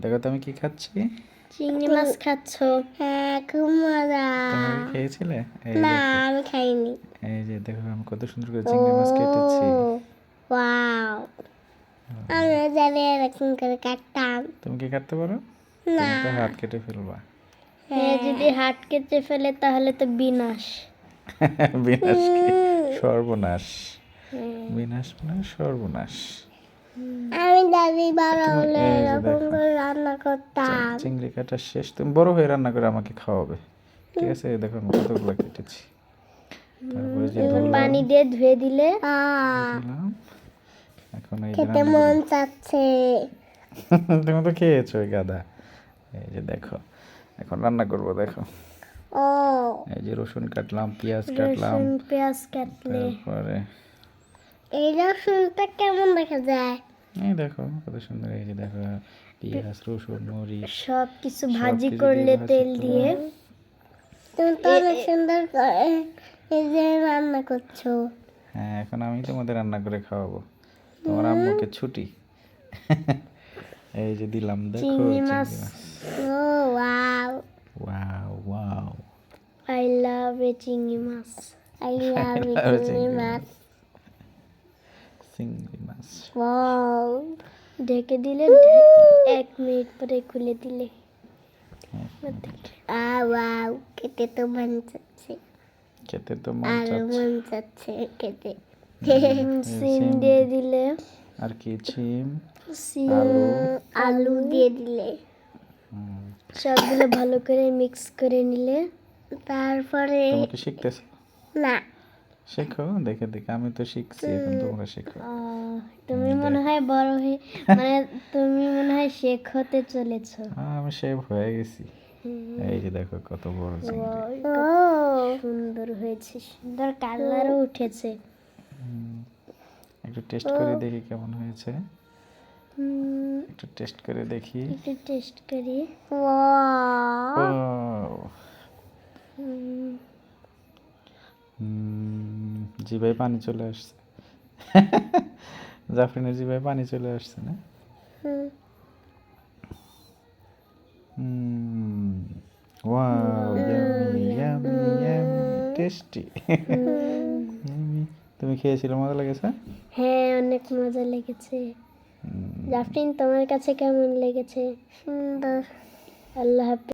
দেখো তো আমি কি খাচ্ছি। চিংড়ি মাছ খাচ্ছো? হ্যাঁ, খুব মজা। তোমরা কি খেয়েছিলে? এই না, দেখো, আমি খাইনি। এই যে দেখো আমি কত সুন্দর করে চিংড়ি মাছ কেটেছি। ওয়াও, আমি জানি এরকম করে কাটতাম। তুমি কি কাটতে পারো? না, তুমি তো হাত কেটে ফেলবা। যদি হাত কেটে ফেলে তাহলে তো বিনাশ। বিনাশ কি? সর্বনাশ। বিনাশ মানে সর্বনাশ। আমি দাদি বড় তুমি হলে এই যে এরকম দেখো, করে রান্না করতাম। চিংড়ি কাটা শেষ, তুমি বড় হয়ে রান্না করে আমাকে খাওয়াবে, ঠিক আছে? এই দেখো আমি কতগুলো কেটেছি। তারপরে যে এবার ধুলাম, পানি দিয়ে ধুয়ে দিলে দিলাম। এখন এই যে খেতে রান্না মন করবো। চাচ্ছে। তুমি তো খেয়েছো ওই গাদা। এই যে দেখো, এখন রান্না করব দেখো। ও, এই যে রসুন কাটলাম, পেঁয়াজ কাটলাম, রসুন পেঁয়াজ কাটলে তারপরে এই রসুনটা কেমন দেখা যায়? এই দেখো কত সুন্দর। এই যে দেখো পেঁয়াজ, রসুন, মরিচ সব কিছু সব ভাজি কিছু করলে ভাজি তেল করে। দিয়ে। তুমি তো অনেক সুন্দর করে এই যে রান্না করছো। হ্যাঁ, এখন আমি তোমাদের রান্না করে খাওয়াবো। তোমার আম্মুকে ছুটি। এই যে দিলাম দেখো চিংড়ি চিংড়ি মাছ। মাছ। Oh wow, wow wow. I love a chingri maach. I love love চিংড়ি মাছ। চিংড়ি মাছ। ওয়াও, ঢেকে দিলে 1 মিনিট পরে খুলে দিলে। ওয়াও, খেতে তো মন চাচ্ছে। খেতে তো মন আর চাচ্ছে। মন চাচ্ছে খেতে। সিম দিয়ে দিলে, আর কি সিম, সিম আলু, আলু দিয়ে দিলে, সবগুলো ভালো করে মিক্স করে নিলে। তারপরে তুমি কি শিখতেছো? না, শেখো, দেখে দেখে আমি তো শিখছি, এখন তোমরা শেখো। তুমি মনে হয় বড় হয়ে মানে তুমি মনে হয় শেখ হতে চলেছো। আমি শেফ হয়ে গেছি। এই যে দেখো কত বড় চিংড়ি। ও সুন্দর হয়েছে, সুন্দর কালারও উঠেছে। একটু টেস্ট করে দেখি কেমন হয়েছে। একটু টেস্ট করে দেখি। একটু টেস্ট করি। ওয়াও, জিভায় পানি চলে আসছে। জাফরিনের জিভায় পানি চলে আসছে না? Wow, yummy yummy yummy tasty. তুমি খেয়েছিলে, মজা লেগেছে? হ্যাঁ, অনেক মজা লেগেছে। জাফরিন, তোমার কাছে কেমন লেগেছে? সুন্দর। আল্লাহ হাফেজ।